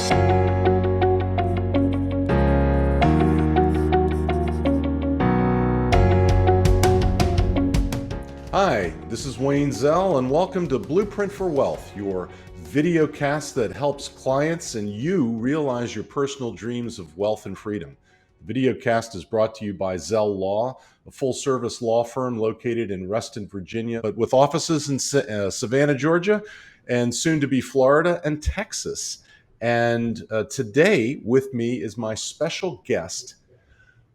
Hi, this is Wayne Zell, and welcome to Blueprint for Wealth, your video cast that helps clients and you realize your personal dreams of wealth and freedom. The video cast is brought to you by Zell Law, a full-service law firm located in Reston, Virginia, but with offices in Savannah, Georgia, and soon to be Florida and Texas. And today with me is my special guest,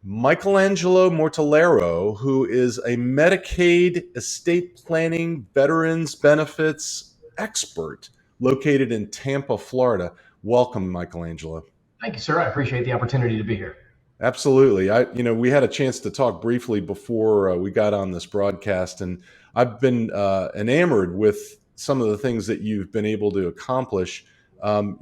Michaelangelo Mortellaro, who is a Medicaid estate planning veterans benefits expert located in Tampa, Florida. Welcome, Michaelangelo. Thank you, sir. I appreciate the opportunity to be here. Absolutely. We had a chance to talk briefly before we got on this broadcast, and I've been enamored with some of the things that you've been able to accomplish.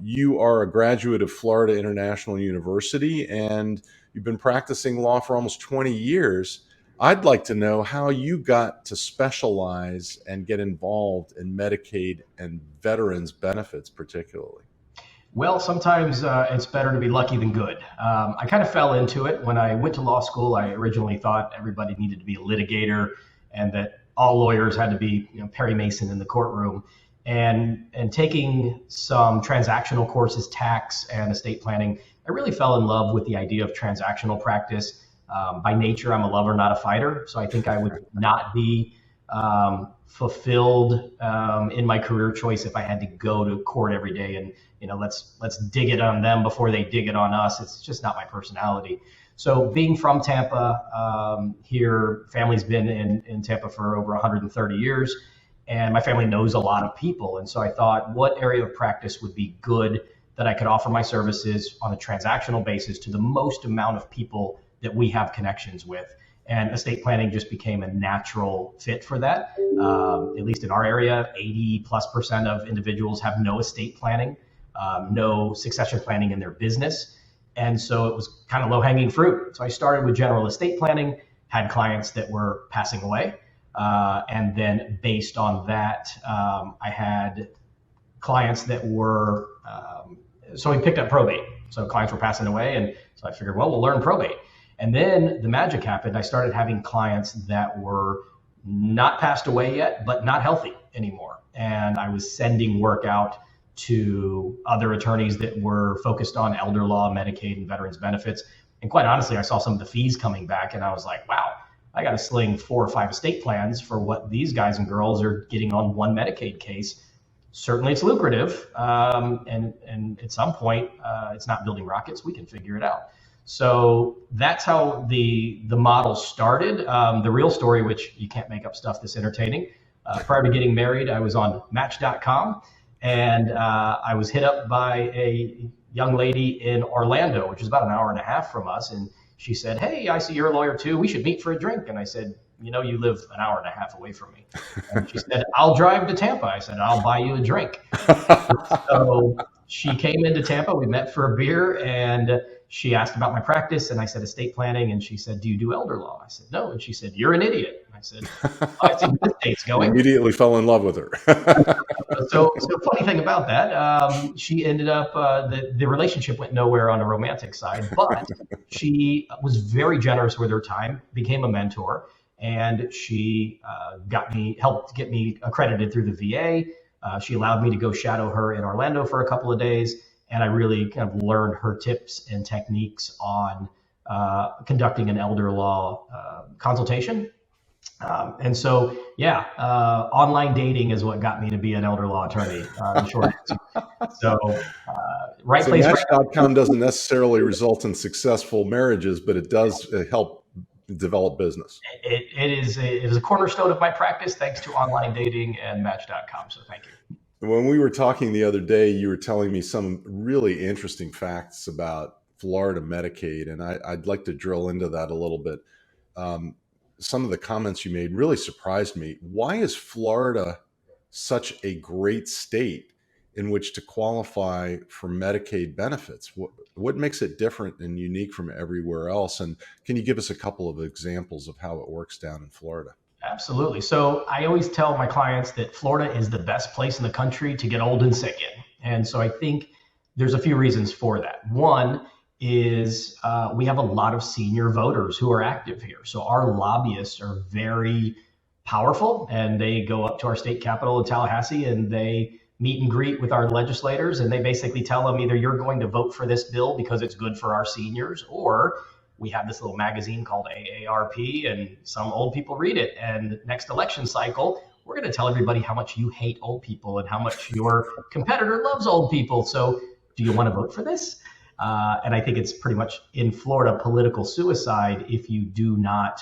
You are a graduate of Florida International University, and you've been practicing law for almost 20 years. I'd like to know how you got to specialize and get involved in Medicaid and veterans benefits particularly. Well, sometimes it's better to be lucky than good. I kind of fell into it. When I went to law school, I originally thought everybody needed to be a litigator and that all lawyers had to be Perry Mason in the courtroom. And taking some transactional courses, tax and estate planning, I really fell in love with the idea of transactional practice. By nature, I'm a lover, not a fighter. So I think I would not be fulfilled in my career choice if I had to go to court every day and let's dig it on them before they dig it on us. It's just not my personality. So being from Tampa, here, family's been in Tampa for over 130 years. And my family knows a lot of people. And so I thought, what area of practice would be good that I could offer my services on a transactional basis to the most amount of people that we have connections with? And estate planning just became a natural fit for that. At least in our area, 80+% of individuals have no estate planning, no succession planning in their business. And so it was kind of low-hanging fruit. So I started with general estate planning, had clients that were passing away. And then based on that, I had clients that were, so we picked up probate. So clients were passing away. And so I figured, well, we'll learn probate. And then the magic happened. I started having clients that were not passed away yet, but not healthy anymore. And I was sending work out to other attorneys that were focused on elder law, Medicaid, and veterans benefits. And quite honestly, I saw some of the fees coming back and I was like, wow, I got to sling 4 or 5 estate plans for what these guys and girls are getting on one Medicaid case. Certainly it's lucrative. And at some point, it's not building rockets. We can figure it out. So that's how the model started. The real story, which you can't make up stuff this entertaining. Prior to getting married, I was on Match.com, and I was hit up by a young lady in Orlando, which is about an hour and a half from us. And she said, hey, I see you're a lawyer too. We should meet for a drink. And I said, you live an hour and a half away from me. And she said, I'll drive to Tampa. I said, I'll buy you a drink. So she came into Tampa. We met for a beer and she asked about my practice. And I said, estate planning. And she said, do you do elder law? I said, no. And she said, you're an idiot. And I said, I see where this date's going. Immediately fell in love with her. So funny thing about that, she ended up, the relationship went nowhere on a romantic side, but she was very generous with her time, became a mentor, and she helped get me accredited through the VA. She allowed me to go shadow her in Orlando for a couple of days, and I really kind of learned her tips and techniques on conducting an elder law consultation. And so, online dating is what got me to be an elder law attorney. Short answer. So, right place. Match.com doesn't necessarily result in successful marriages, but it does help develop business. It is a cornerstone of my practice, thanks to online dating and Match.com. So, thank you. When we were talking the other day, you were telling me some really interesting facts about Florida Medicaid, and I'd like to drill into that a little bit. Some of the comments you made really surprised me. Why is Florida such a great state in which to qualify for Medicaid benefits? What makes it different and unique from everywhere else? And can you give us a couple of examples of how it works down in Florida? Absolutely. So I always tell my clients that Florida is the best place in the country to get old and sick in. And so I think There's a few reasons for that. One is we have a lot of senior voters who are active here. So our lobbyists are very powerful, and they go up to our state capitol in Tallahassee and they meet and greet with our legislators, and they basically tell them either you're going to vote for this bill because it's good for our seniors, or we have this little magazine called AARP and some old people read it. And next election cycle, we're going to tell everybody how much you hate old people and how much your competitor loves old people. So do you want to vote for this? And I think it's pretty much in Florida political suicide if you do not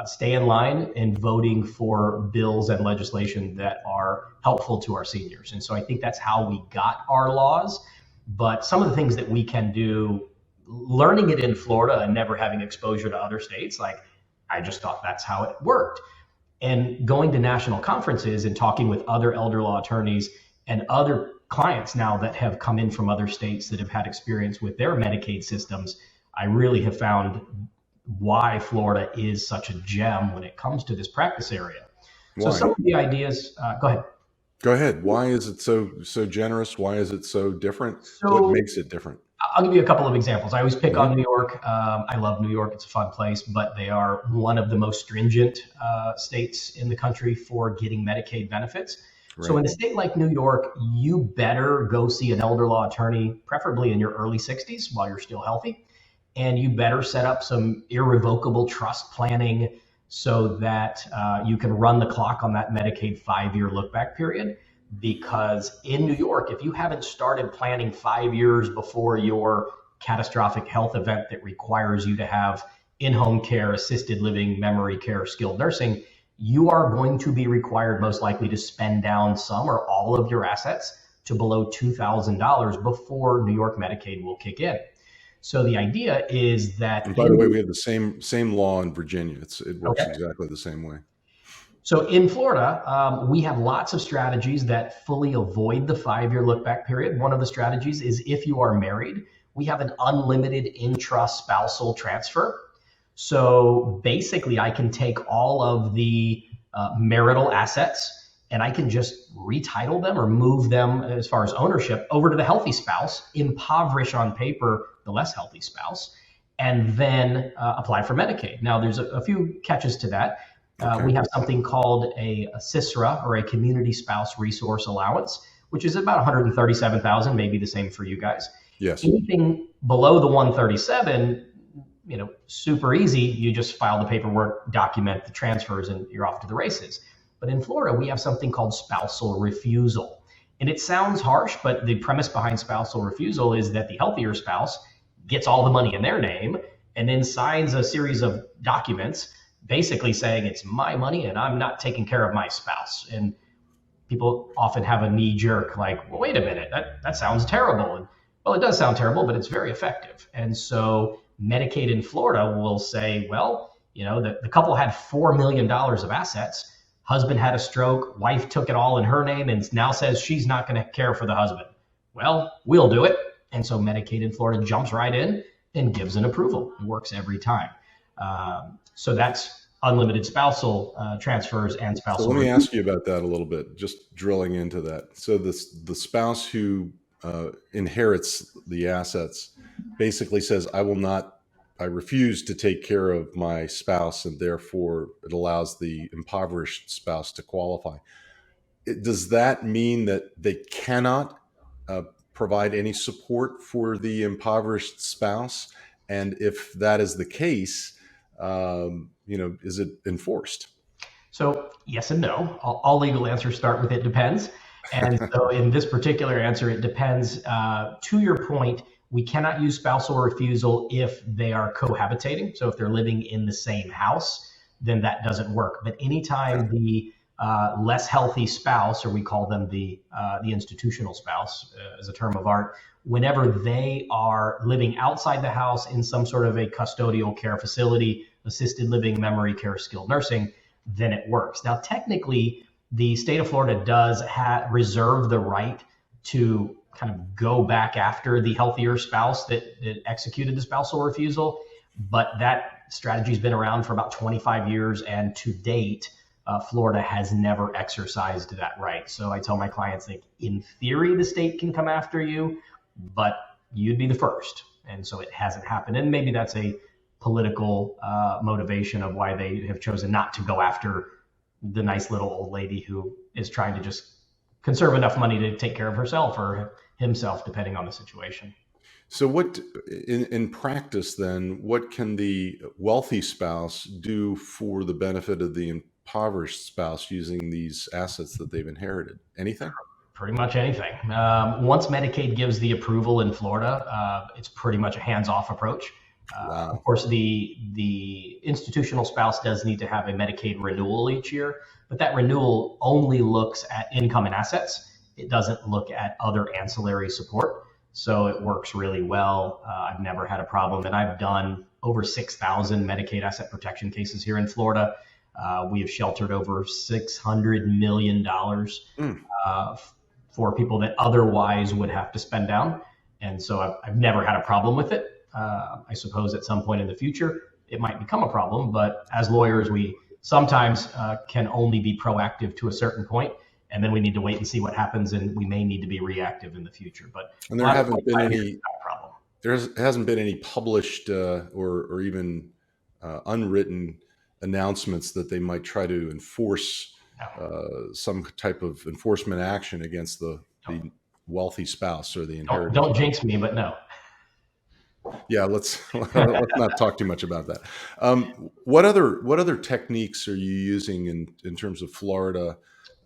stay in line in voting for bills and legislation that are helpful to our seniors. And so I think that's how we got our laws. But some of the things that we can do, learning it in Florida and never having exposure to other states, like I just thought that's how it worked. And going to national conferences and talking with other elder law attorneys and other clients now that have come in from other states that have had experience with their Medicaid systems, I really have found why Florida is such a gem when it comes to this practice area. Why? So some of the ideas, go ahead. Go ahead. Why is it so generous? Why is it so different? So What makes it different? I'll give you a couple of examples. I always pick on New York. I love New York. It's a fun place, but they are one of the most stringent states in the country for getting Medicaid benefits. Right. So in a state like New York, you better go see an elder law attorney, preferably in your early 60s while you're still healthy. And you better set up some irrevocable trust planning so that you can run the clock on that Medicaid 5-year look back period. Because in New York, if you haven't started planning 5 years before your catastrophic health event that requires you to have in-home care, assisted living, memory care, skilled nursing, you are going to be required most likely to spend down some or all of your assets to below $2,000 before New York Medicaid will kick in. So the idea is that— And by the way, we have the same law in Virginia. It works exactly the same way. So in Florida, we have lots of strategies that fully avoid the 5-year look back period. One of the strategies is if you are married, we have an unlimited intra-spousal transfer. So basically, I can take all of the marital assets and I can just retitle them or move them as far as ownership over to the healthy spouse, impoverish on paper the less healthy spouse, and then apply for Medicaid. Now, there's a few catches to that. We have something called a CISRA, or a Community Spouse Resource Allowance, which is about $137,000, maybe the same for you guys. Yes. Anything below the 137, super easy. You just file the paperwork, document the transfers, and you're off to the races. But in Florida, we have something called spousal refusal. And it sounds harsh, but the premise behind spousal refusal is that the healthier spouse gets all the money in their name and then signs a series of documents basically saying it's my money and I'm not taking care of my spouse. And people often have a knee jerk like, well, wait a minute, that sounds terrible. And well, it does sound terrible, but it's very effective. And so Medicaid in Florida will say, well, the couple had $4 million of assets. Husband had a stroke, wife took it all in her name and now says she's not going to care for the husband. Well, we'll do it. And so Medicaid in Florida jumps right in and gives an approval. It works every time. So that's unlimited spousal transfers and spousal. So let me ask you about that a little bit, just drilling into that. So the spouse who inherits the assets basically says, I refuse to take care of my spouse, and therefore it allows the impoverished spouse to qualify. Does that mean that they cannot provide any support for the impoverished spouse? And if that is the case, is it enforced? So yes and no. All legal answers start with it depends. And so in this particular answer, it depends. To your point, we cannot use spousal refusal if they are cohabitating. So if they're living in the same house, then that doesn't work. But anytime the less healthy spouse, or we call them the institutional spouse as a term of art, whenever they are living outside the house in some sort of a custodial care facility, assisted living, memory care, skilled nursing, then it works. Now, technically, the state of Florida does reserve the right to kind of go back after the healthier spouse that executed the spousal refusal, but that strategy's been around for about 25 years, and to date, Florida has never exercised that right. So I tell my clients, like, in theory, the state can come after you, but you'd be the first. And so it hasn't happened. And maybe that's a political motivation of why they have chosen not to go after the nice little old lady who is trying to just conserve enough money to take care of herself or himself, depending on the situation. So what, in practice then, what can the wealthy spouse do for the benefit of the impoverished spouse using these assets that they've inherited? Anything? Pretty much anything. Once Medicaid gives the approval in Florida, it's pretty much a hands-off approach. Wow. Of course, the institutional spouse does need to have a Medicaid renewal each year, but that renewal only looks at income and assets. It doesn't look at other ancillary support. So it works really well. I've never had a problem, and I've done over 6,000 Medicaid asset protection cases here in Florida. We have sheltered over $600 million for people that otherwise would have to spend down. And so I've never had a problem with it. I suppose at some point in the future, it might become a problem. But as lawyers, we sometimes can only be proactive to a certain point, and then we need to wait and see what happens, and we may need to be reactive in the future. But and there haven't been any problem. There hasn't been any published or even unwritten announcements that they might try to enforce some type of enforcement action against the wealthy spouse or the inherited. Don't jinx me, but no. Yeah, let's not talk too much about that. What other techniques are you using in terms of Florida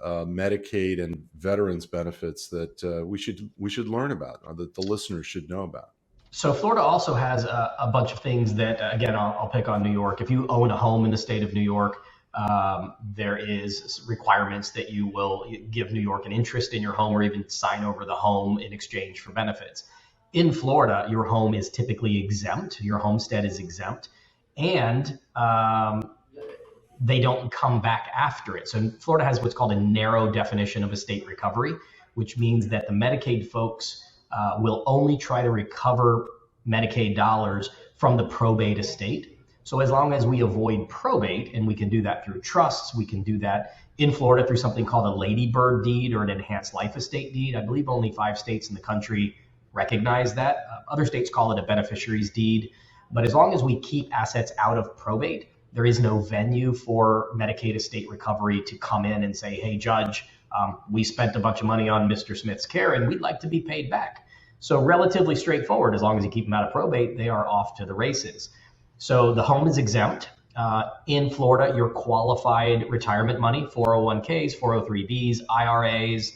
Medicaid and veterans benefits that we should learn about, or that the listeners should know about? So Florida also has a bunch of things that, again, I'll pick on New York. If you own a home in the state of New York, there is requirements that you will give New York an interest in your home or even sign over the home in exchange for benefits. In Florida, your home is typically exempt. Your homestead is exempt, and they don't come back after it. So Florida has what's called a narrow definition of estate recovery, which means that the Medicaid folks will only try to recover Medicaid dollars from the probate estate. So as long as we avoid probate, and we can do that through trusts, we can do that in Florida through something called a ladybird deed or an enhanced life estate deed. I believe only 5 states in the country recognize that. Other states call it a beneficiary's deed. But as long as we keep assets out of probate, there is no venue for Medicaid estate recovery to come in and say, hey, judge, we spent a bunch of money on Mr. Smith's care and we'd like to be paid back. So relatively straightforward. As long as you keep them out of probate, they are off to the races. So the home is exempt. In Florida, your qualified retirement money, 401ks, 403bs, IRAs,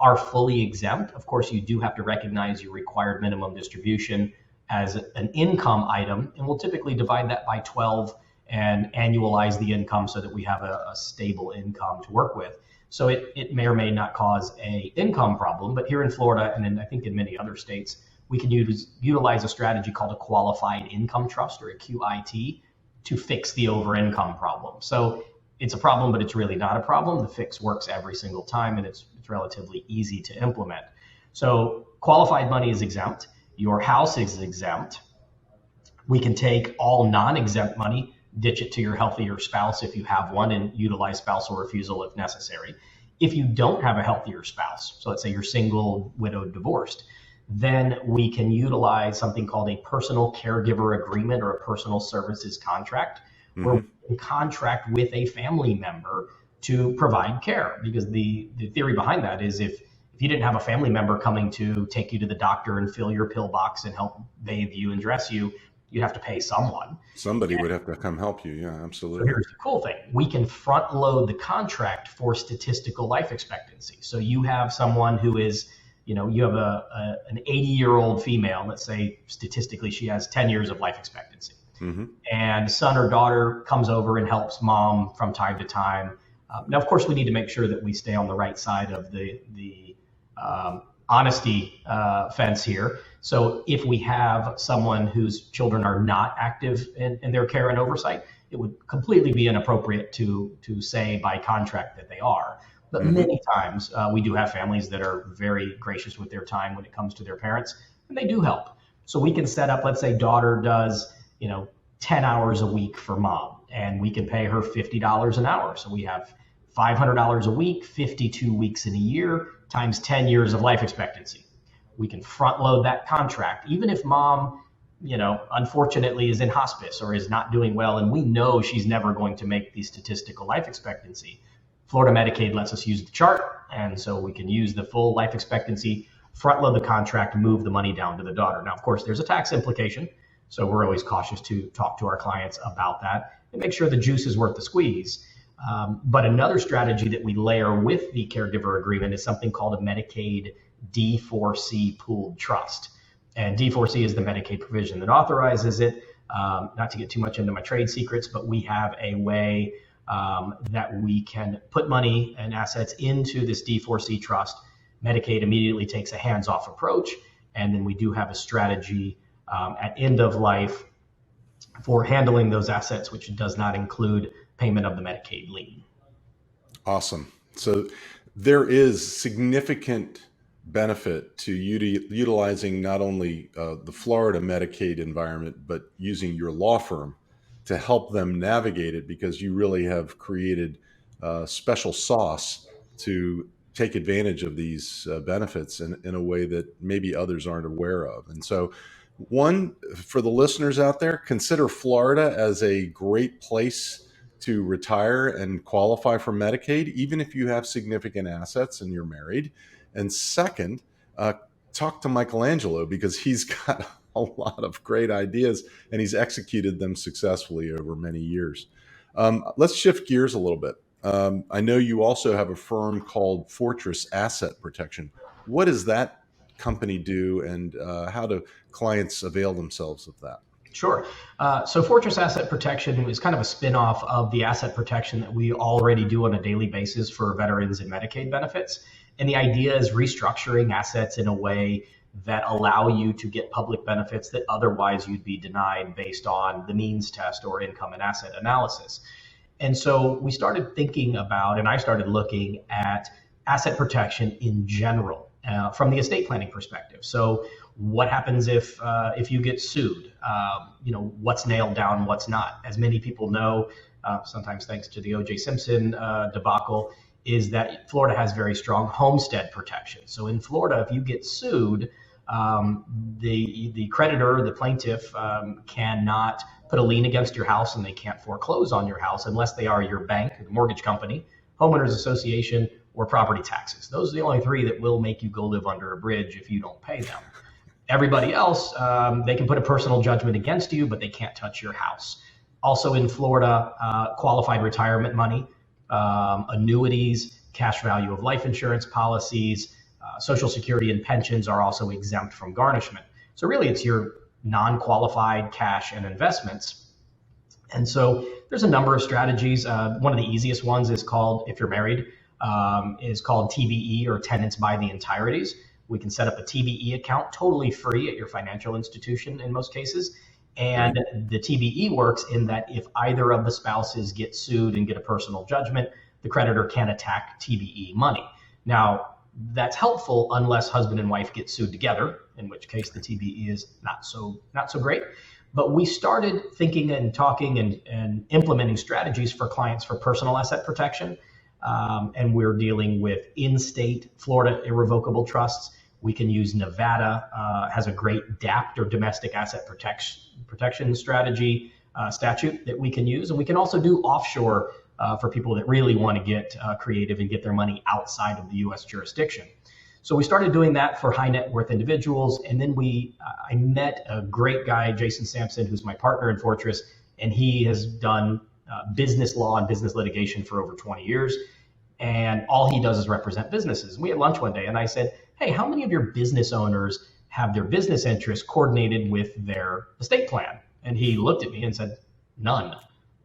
are fully exempt. Of course, you do have to recognize your required minimum distribution as an income item, and we'll typically divide that by 12 and annualize the income so that we have a stable income to work with. So it may or may not cause a income problem, but here in Florida, and I think in many other states, we can utilize a strategy called a qualified income trust, or a QIT, to fix the over income problem. So it's a problem, but it's really not a problem. The fix works every single time, and it's relatively easy to implement. So qualified money is exempt. Your house is exempt. We can take all non-exempt money, ditch it to your healthier spouse if you have one, and utilize spousal refusal if necessary. If you don't have a healthier spouse, so let's say you're single, widowed, divorced, then we can utilize something called a personal caregiver agreement or a personal services contract, where we can contract with a family member to provide care. Because the theory behind that is if you didn't have a family member coming to take you to the doctor and fill your pill box and help bathe you and dress you, you'd have to pay someone. Somebody would have to come help you. Yeah, absolutely. So here's the cool thing. We can front load the contract for statistical life expectancy. So you have someone who is, you have an 80-year-old female, let's say statistically she has 10 years of life expectancy. And son or daughter comes over and helps mom from time to time. Now, of course, we need to make sure that we stay on the right side of the honesty fence here. So if we have someone whose children are not active in their care and oversight, it would completely be inappropriate to say by contract that they are. But many times we do have families that are very gracious with their time when it comes to their parents, and they do help. So we can set up, let's say daughter does, 10 hours a week for mom, and we can pay her $50 an hour. So we have $500 a week, 52 weeks in a year, times 10 years of life expectancy. we can front load that contract, even if mom, unfortunately is in hospice or is not doing well, and we know she's never going to make the statistical life expectancy. Florida Medicaid lets us use the chart, and so we can use the full life expectancy, front load the contract, move the money down to the daughter. Now, of course, there's a tax implication, so we're always cautious to talk to our clients about that and make sure the juice is worth the squeeze. But another strategy that we layer with the caregiver agreement is something called a Medicaid D4C pooled trust. And D4C is the Medicaid provision that authorizes it. Not to get too much into my trade secrets, but we have a way that we can put money and assets into this D4C trust. Medicaid immediately takes a hands-off approach, and then we do have a strategy at end of life for handling those assets, which does not include payment of the Medicaid lien. Awesome. So there is significant benefit to utilizing not only the Florida Medicaid environment, but using your law firm to help them navigate it, because you really have created special sauce to take advantage of these benefits in a way that maybe others aren't aware of. And so, one, for the listeners out there, consider Florida as a great place to retire and qualify for Medicaid, even if you have significant assets and you're married. And second, talk to Michaelangelo, because he's got a lot of great ideas and he's executed them successfully over many years. Let's shift gears a little bit. I know you also have a firm called Fortress Asset Protection. What does that company do, and how do clients avail themselves of that? Sure. So Fortress Asset Protection is kind of a spin-off of the asset protection that we already do on a daily basis for veterans and Medicaid benefits. And the idea is restructuring assets in a way that allow you to get public benefits that otherwise you'd be denied based on the means test or income and asset analysis. And so we started thinking about, and I started looking at asset protection in general from the estate planning perspective. So what happens if you get sued? What's nailed down, what's not? As many people know, sometimes thanks to the O.J. Simpson debacle, is that Florida has very strong homestead protection. So in Florida, if you get sued, the creditor, the plaintiff, cannot put a lien against your house, and they can't foreclose on your house unless they are your bank, the mortgage company, homeowners association, or property taxes. Those are the only three that will make you go live under a bridge if you don't pay them. Everybody else, they can put a personal judgment against you, but they can't touch your house. Also in Florida, qualified retirement money, annuities, cash value of life insurance policies, Social Security and pensions are also exempt from garnishment. So really it's your non-qualified cash and investments. And so there's a number of strategies. One of the easiest ones is called, if you're married, is called TBE, or tenants by the entireties. We can set up a TBE account totally free at your financial institution in most cases. And the TBE works in that if either of the spouses get sued and get a personal judgment, the creditor can attack TBE money. Now, that's helpful unless husband and wife get sued together, in which case the TBE is not so great. But we started thinking and talking and implementing strategies for clients for personal asset protection. And we're dealing with in-state Florida irrevocable trusts. We can use Nevada, has a great DAPT, or domestic asset protection strategy statute that we can use. And we can also do offshore for people that really want to get creative and get their money outside of the U.S. jurisdiction. So we started doing that for high net worth individuals. And then I met a great guy, Jason Sampson, who's my partner in Fortress, and he has done business law and business litigation for over 20 years. And all he does is represent businesses. And we had lunch one day, and I said, hey, how many of your business owners have their business interests coordinated with their estate plan? And he looked at me and said, none.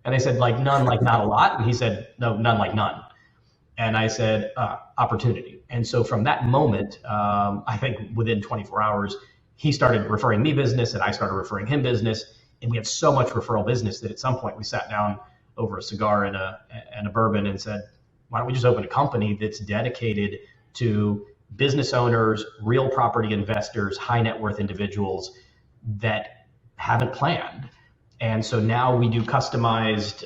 And I said, like none, like not a lot? And he said, no, none, like none. And I said, opportunity. And so from that moment, I think within 24 hours, he started referring me business and I started referring him business. And we had so much referral business that at some point we sat down over a cigar and a bourbon and said, why don't we just open a company that's dedicated to business owners, real property investors, high net worth individuals that haven't planned. And so now we do customized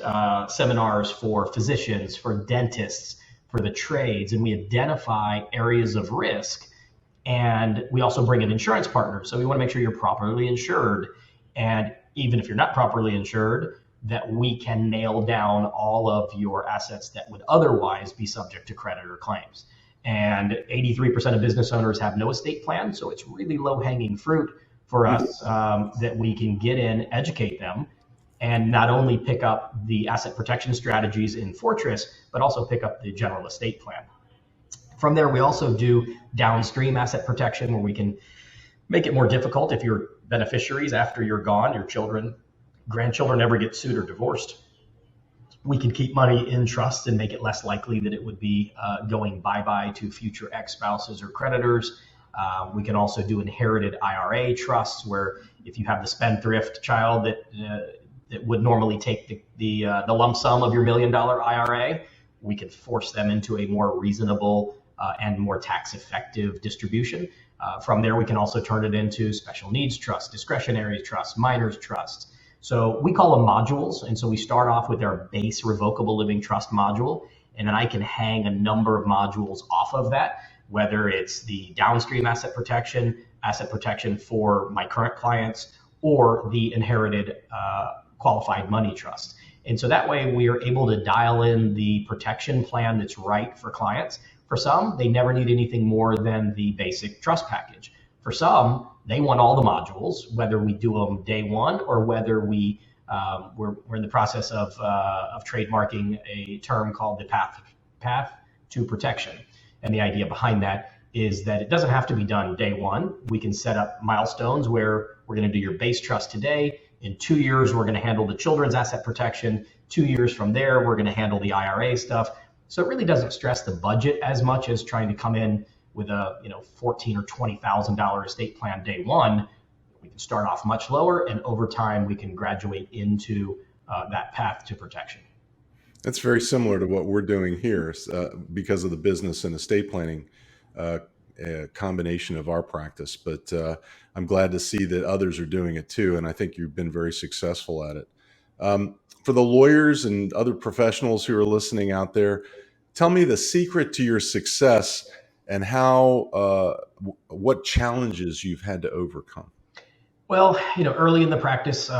seminars for physicians, for dentists, for the trades, and we identify areas of risk. And we also bring in insurance partners. So we want to make sure you're properly insured. And even if you're not properly insured, that we can nail down all of your assets that would otherwise be subject to creditor claims. And 83% of business owners have no estate plan. So it's really low-hanging fruit for us that we can get in, educate them, and not only pick up the asset protection strategies in Fortress, but also pick up the general estate plan. From there, we also do downstream asset protection, where we can make it more difficult if your beneficiaries, after you're gone, your children, grandchildren ever get sued or divorced. We can keep money in trust and make it less likely that it would be going bye-bye to future ex-spouses or creditors. We can also do inherited IRA trusts, where if you have the spendthrift child that would normally take the lump sum of your $1 million IRA, we can force them into a more reasonable and more tax-effective distribution. From there, we can also turn it into special needs trusts, discretionary trusts, minors trusts. So we call them modules. And so we start off with our base revocable living trust module, and then I can hang a number of modules off of that, whether it's the downstream asset protection for my current clients, or the inherited qualified money trust. And so that way we are able to dial in the protection plan that's right for clients. For some, they never need anything more than the basic trust package. For some, they want all the modules, whether we do them day one or whether we're in the process of trademarking a term called the path to protection. And the idea behind that is that it doesn't have to be done day one. We can set up milestones where we're going to do your base trust today. In 2 years, we're going to handle the children's asset protection. 2 years from there, we're going to handle the IRA stuff. So it really doesn't stress the budget as much as trying to come in with a $14,000 or $20,000 estate plan day one. We can start off much lower, and over time we can graduate into that path to protection. That's very similar to what we're doing here because of the business and estate planning combination of our practice. But I'm glad to see that others are doing it too, and I think you've been very successful at it. For the lawyers and other professionals who are listening out there, tell me the secret to your success and how what challenges you've had to overcome. Well, early in the practice,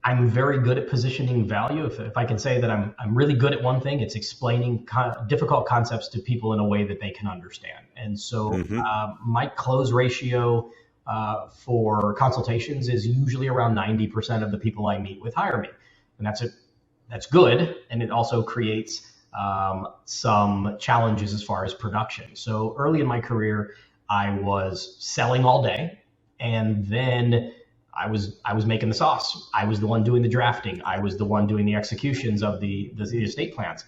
I'm very good at positioning value. If I can say that I'm really good at one thing, it's explaining difficult concepts to people in a way that they can understand. And so my close ratio for consultations is usually around 90% of the people I meet with hire me. And that's good. And it also creates some challenges as far as production. So early in my career, I was selling all day, and then I was making the sauce. I was the one doing the drafting. I was the one doing the executions of the estate plans.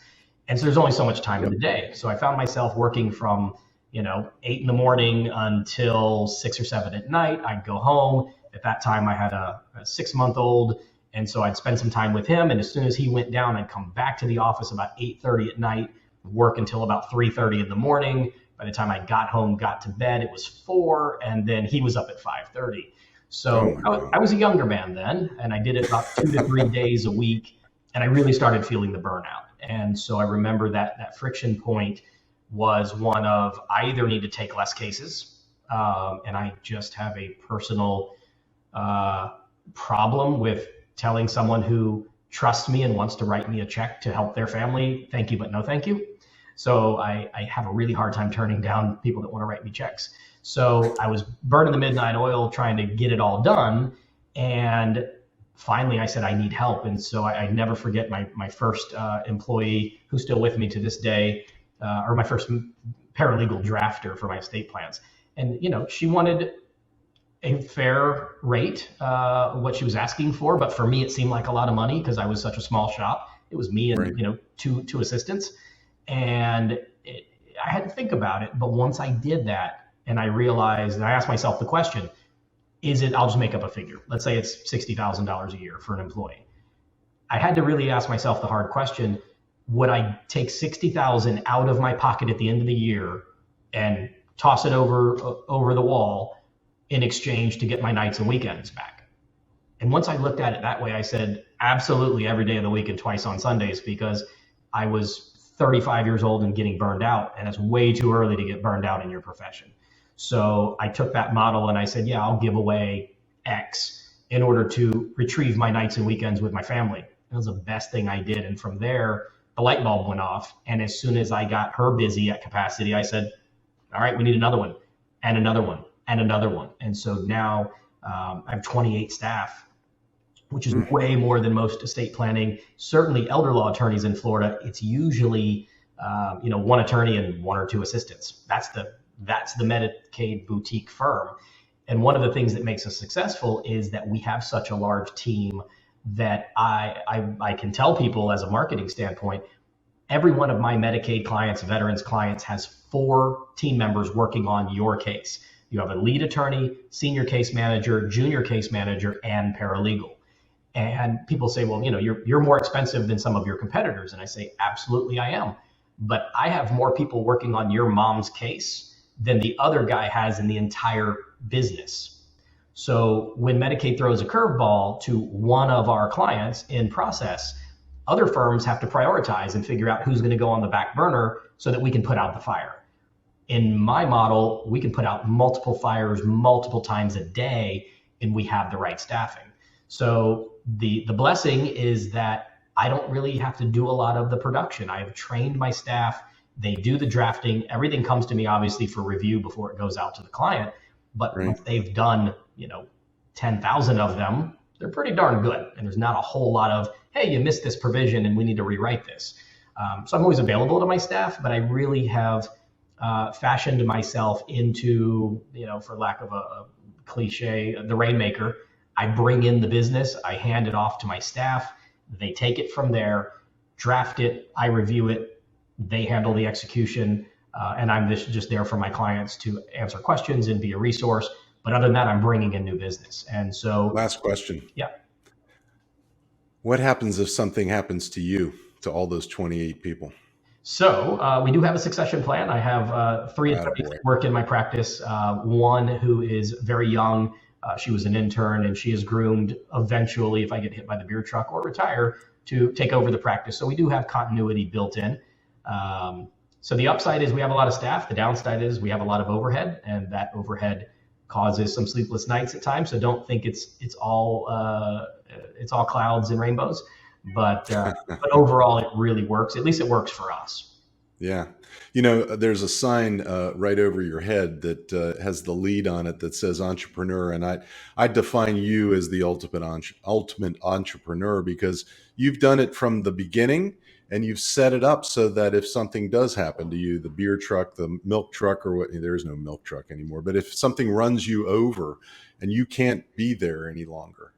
And so there's only so much time in the day. So I found myself working from 8 in the morning until 6 or 7 at night. I'd go home. At that time, I had a 6-month-old. And so I'd spend some time with him. And as soon as he went down, I'd come back to the office about 8:30 at night, work until about 3:30 in the morning. By the time I got home, got to bed, it was 4. And then he was up at 5:30. So I was a younger man then, and I did it about 2 to 3 days a week. And I really started feeling the burnout. And so I remember that friction point was one of, I either need to take less cases, and I just have a personal problem with telling someone who trusts me and wants to write me a check to help their family, thank you, but no thank you. So I have a really hard time turning down people that want to write me checks. So I was burning the midnight oil trying to get it all done. And finally I said, I need help. And so I never forget my first employee, who's still with me to this day, or my first paralegal drafter for my estate plans. And, she wanted a fair rate, what she was asking for. But for me, it seemed like a lot of money because I was such a small shop. It was me and, Right. two assistants. And I had to think about it. But once I did that, and I realized, and I asked myself the question, I'll just make up a figure. Let's say it's $60,000 a year for an employee. I had to really ask myself the hard question, would I take $60,000 out of my pocket at the end of the year and toss it over the wall in exchange to get my nights and weekends back? And once I looked at it that way, I said, absolutely, every day of the week and twice on Sundays, because I was 35 years old and getting burned out, and it's way too early to get burned out in your profession. So I took that model and I said, yeah, I'll give away X in order to retrieve my nights and weekends with my family. It was the best thing I did. And from there, the light bulb went off. And as soon as I got her busy at capacity, I said, all right, we need another one and another one and another one. And so now I have 28 staff, which is way more than most estate planning. Certainly elder law attorneys in Florida, it's usually one attorney and one or two assistants. That's the Medicaid boutique firm. And one of the things that makes us successful is that we have such a large team that I can tell people as a marketing standpoint, every one of my Medicaid clients, veterans clients, has 4 team members working on your case. You have a lead attorney, senior case manager, junior case manager, and paralegal. And people say, well, you're more expensive than some of your competitors. And I say, absolutely I am. But I have more people working on your mom's case than the other guy has in the entire business. So when Medicaid throws a curveball to one of our clients in process, other firms have to prioritize and figure out who's going to go on the back burner so that we can put out the fire. In my model, we can put out multiple fires multiple times a day, and we have the right staffing. So the blessing is that I don't really have to do a lot of the production. I have trained my staff. They do the drafting. Everything comes to me, obviously, for review before it goes out to the client. But once they've done, 10,000 of them, they're pretty darn good. And there's not a whole lot of, hey, you missed this provision and we need to rewrite this. So I'm always available to my staff, but I really have fashioned myself into, for lack of a cliche, the rainmaker. I bring in the business, I hand it off to my staff. They take it from there, draft it, I review it, they handle the execution, and I'm just there for my clients to answer questions and be a resource. But other than that, I'm bringing in new business. And so, last question. Yeah. What happens if something happens to you, to all those 28 people? So we do have a succession plan. I have 3 attorneys that work in my practice. One who is very young. She was an intern, and she is groomed eventually, if I get hit by the beer truck or retire, to take over the practice. So we do have continuity built in. So the upside is we have a lot of staff. The downside is we have a lot of overhead, and that overhead causes some sleepless nights at times. So don't think it's all clouds and rainbows. But overall, it really works. At least it works for us. Yeah. There's a sign right over your head that has the lead on it that says entrepreneur. And I define you as the ultimate entrepreneur, because you've done it from the beginning and you've set it up so that if something does happen to you, the beer truck, the milk truck, or what, there is no milk truck anymore. But if something runs you over and you can't be there any longer,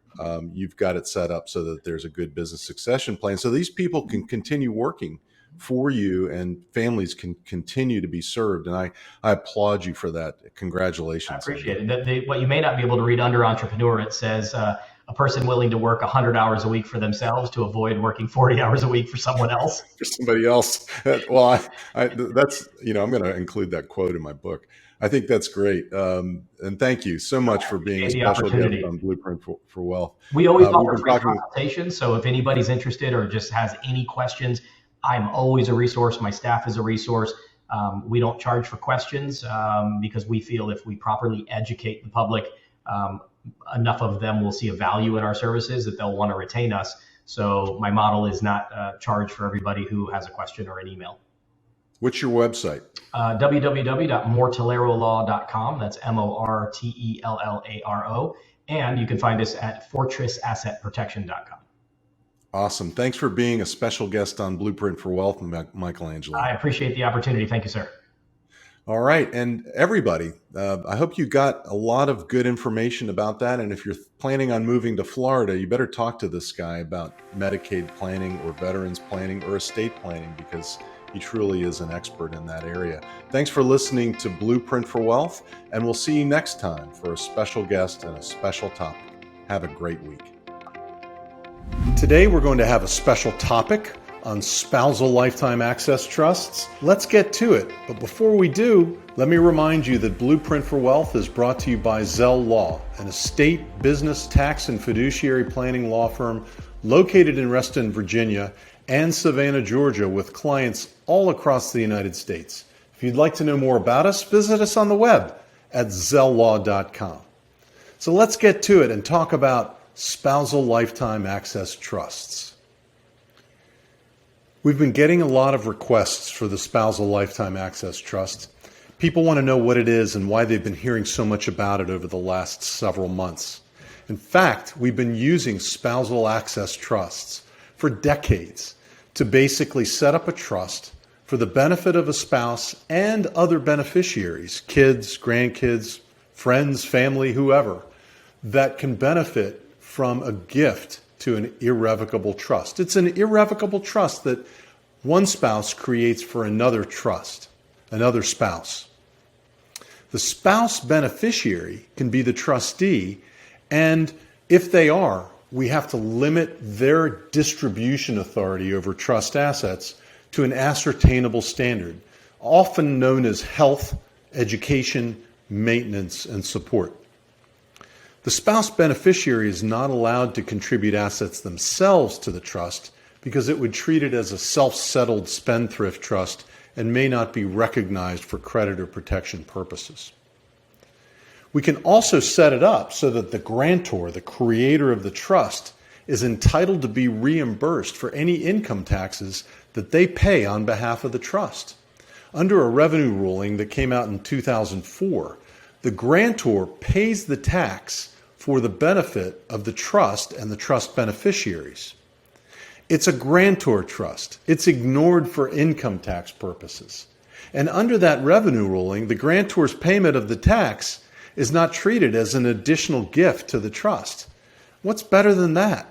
you've got it set up so that there's a good business succession plan. So these people can continue working for you and families can continue to be served. And I applaud you for that. Congratulations. I appreciate it. What you may not be able to read under entrepreneur, it says a person willing to work 100 hours a week for themselves to avoid working 40 hours a week for someone else. For somebody else. Well, that's, I'm going to include that quote in my book. I think that's great. And thank you so much for being a special guest on Blueprint for Wealth. We always offer free consultations. So if anybody's interested or just has any questions, I'm always a resource. My staff is a resource. We don't charge for questions because we feel if we properly educate the public, enough of them will see a value in our services that they'll want to retain us. So my model is not charged for everybody who has a question or an email. What's your website? www.mortellarolaw.com. That's MORTELLARO. And you can find us at fortressassetprotection.com. Awesome. Thanks for being a special guest on Blueprint for Wealth, Michaelangelo. I appreciate the opportunity. Thank you, sir. All right. And everybody, I hope you got a lot of good information about that. And if you're planning on moving to Florida, you better talk to this guy about Medicaid planning or veterans planning or estate planning, because he truly is an expert in that area. Thanks for listening to Blueprint for Wealth, and we'll see you next time for a special guest and a special topic. Have a great week. Today, we're going to have a special topic on spousal lifetime access trusts. Let's get to it. But before we do, let me remind you that Blueprint for Wealth is brought to you by Zell Law, an estate, business, tax, and fiduciary planning law firm located in Reston, Virginia, and Savannah, Georgia, with clients all across the United States. If you'd like to know more about us, visit us on the web at zelllaw.com. So let's get to it and talk about spousal lifetime access trusts. We've been getting a lot of requests for the spousal lifetime access trust. People want to know what it is and why they've been hearing so much about it over the last several months. In fact, we've been using spousal access trusts for decades to basically set up a trust for the benefit of a spouse and other beneficiaries, kids, grandkids, friends, family, whoever, that can benefit from a gift to an irrevocable trust. It's an irrevocable trust that one spouse creates for another trust, another spouse. The spouse beneficiary can be the trustee, and if they are, we have to limit their distribution authority over trust assets to an ascertainable standard, often known as health, education, maintenance, and support. The spouse beneficiary is not allowed to contribute assets themselves to the trust because it would treat it as a self-settled spendthrift trust and may not be recognized for creditor protection purposes. We can also set it up so that the grantor, the creator of the trust, is entitled to be reimbursed for any income taxes that they pay on behalf of the trust. Under a revenue ruling that came out in 2004, the grantor pays the tax for the benefit of the trust and the trust beneficiaries. It's a grantor trust. It's ignored for income tax purposes. And under that revenue ruling, the grantor's payment of the tax is not treated as an additional gift to the trust. What's better than that?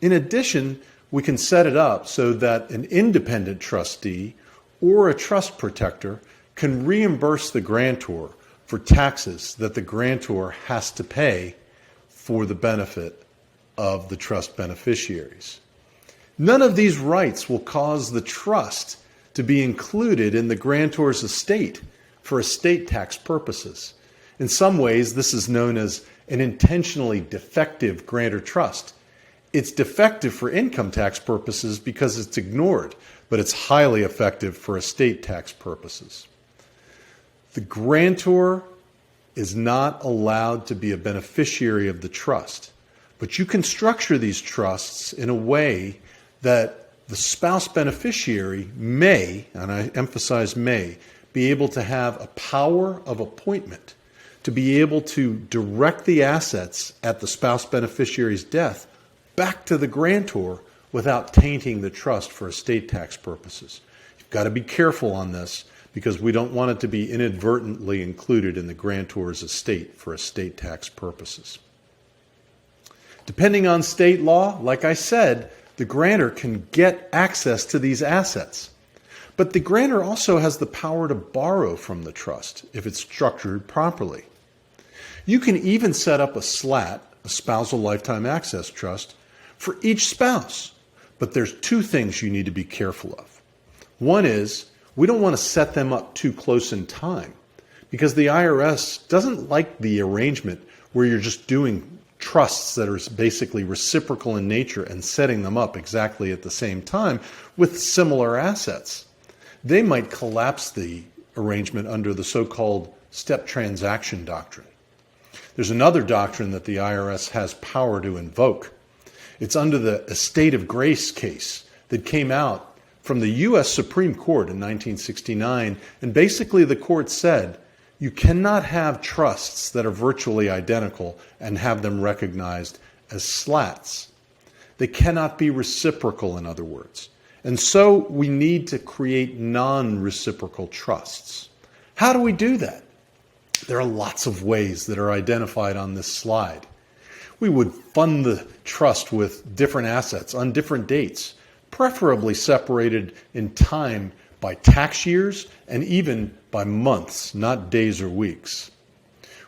In addition, we can set it up so that an independent trustee or a trust protector can reimburse the grantor for taxes that the grantor has to pay for the benefit of the trust beneficiaries. None of these rights will cause the trust to be included in the grantor's estate for estate tax purposes. In some ways, this is known as an intentionally defective grantor trust. It's defective for income tax purposes because it's ignored, but it's highly effective for estate tax purposes. The grantor is not allowed to be a beneficiary of the trust, but you can structure these trusts in a way that the spouse beneficiary may, and I emphasize may, be able to have a power of appointment to be able to direct the assets at the spouse beneficiary's death back to the grantor without tainting the trust for estate tax purposes. You've got to be careful on this because we don't want it to be inadvertently included in the grantor's estate for estate tax purposes. Depending on state law, like I said, the grantor can get access to these assets. But the grantor also has the power to borrow from the trust if it's structured properly. You can even set up a SLAT, a Spousal Lifetime Access Trust, for each spouse. But there's two things you need to be careful of. One is we don't want to set them up too close in time because the IRS doesn't like the arrangement where you're just doing trusts that are basically reciprocal in nature and setting them up exactly at the same time with similar assets. They might collapse the arrangement under the so-called step transaction doctrine. There's another doctrine that the IRS has power to invoke. It's under the Estate of Grace case that came out from the U.S. Supreme Court in 1969. And basically the court said, you cannot have trusts that are virtually identical and have them recognized as SLATs. They cannot be reciprocal, in other words. And so we need to create non-reciprocal trusts. How do we do that? There are lots of ways that are identified on this slide. We would fund the trust with different assets on different dates, preferably separated in time by tax years and even by months, not days or weeks.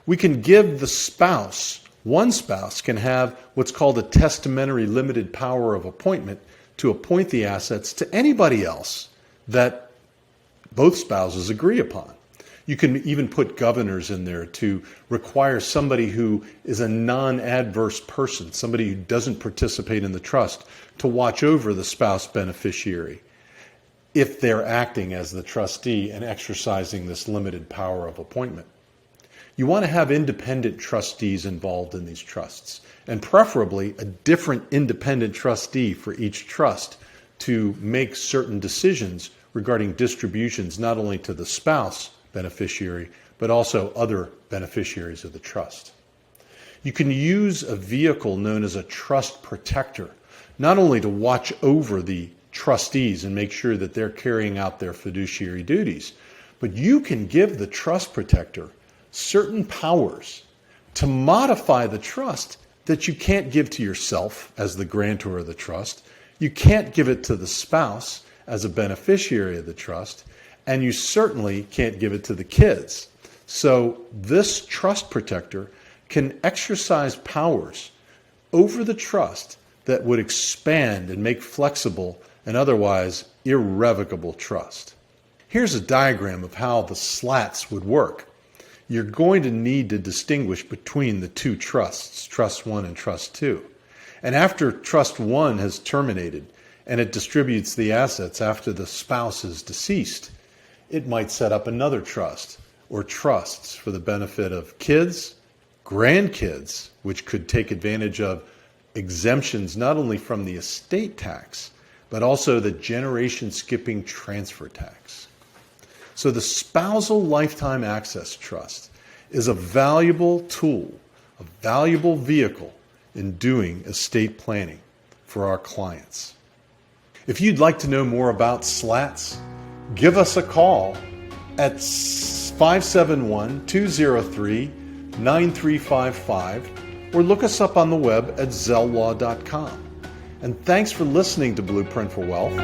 We can give the spouse, one spouse can have what's called a testamentary limited power of appointment to appoint the assets to anybody else that both spouses agree upon. You can even put governors in there to require somebody who is a non-adverse person, somebody who doesn't participate in the trust, to watch over the spouse beneficiary if they're acting as the trustee and exercising this limited power of appointment. You want to have independent trustees involved in these trusts, and preferably a different independent trustee for each trust to make certain decisions regarding distributions not only to the spouse beneficiary, but also other beneficiaries of the trust. You can use a vehicle known as a trust protector, not only to watch over the trustees and make sure that they're carrying out their fiduciary duties, but you can give the trust protector certain powers to modify the trust that you can't give to yourself as the grantor of the trust, you can't give it to the spouse as a beneficiary of the trust, and you certainly can't give it to the kids. So this trust protector can exercise powers over the trust that would expand and make flexible an otherwise irrevocable trust. Here's a diagram of how the SLATs would work. You're going to need to distinguish between the two trusts, Trust 1 and Trust 2. And after Trust 1 has terminated and it distributes the assets after the spouse is deceased, it might set up another trust or trusts for the benefit of kids, grandkids, which could take advantage of exemptions not only from the estate tax, but also the generation skipping transfer tax. So the Spousal Lifetime Access Trust is a valuable tool, a valuable vehicle in doing estate planning for our clients. If you'd like to know more about SLATs, give us a call at 571-203-9355 or look us up on the web at zelllaw.com. And thanks for listening to Blueprint for Wealth.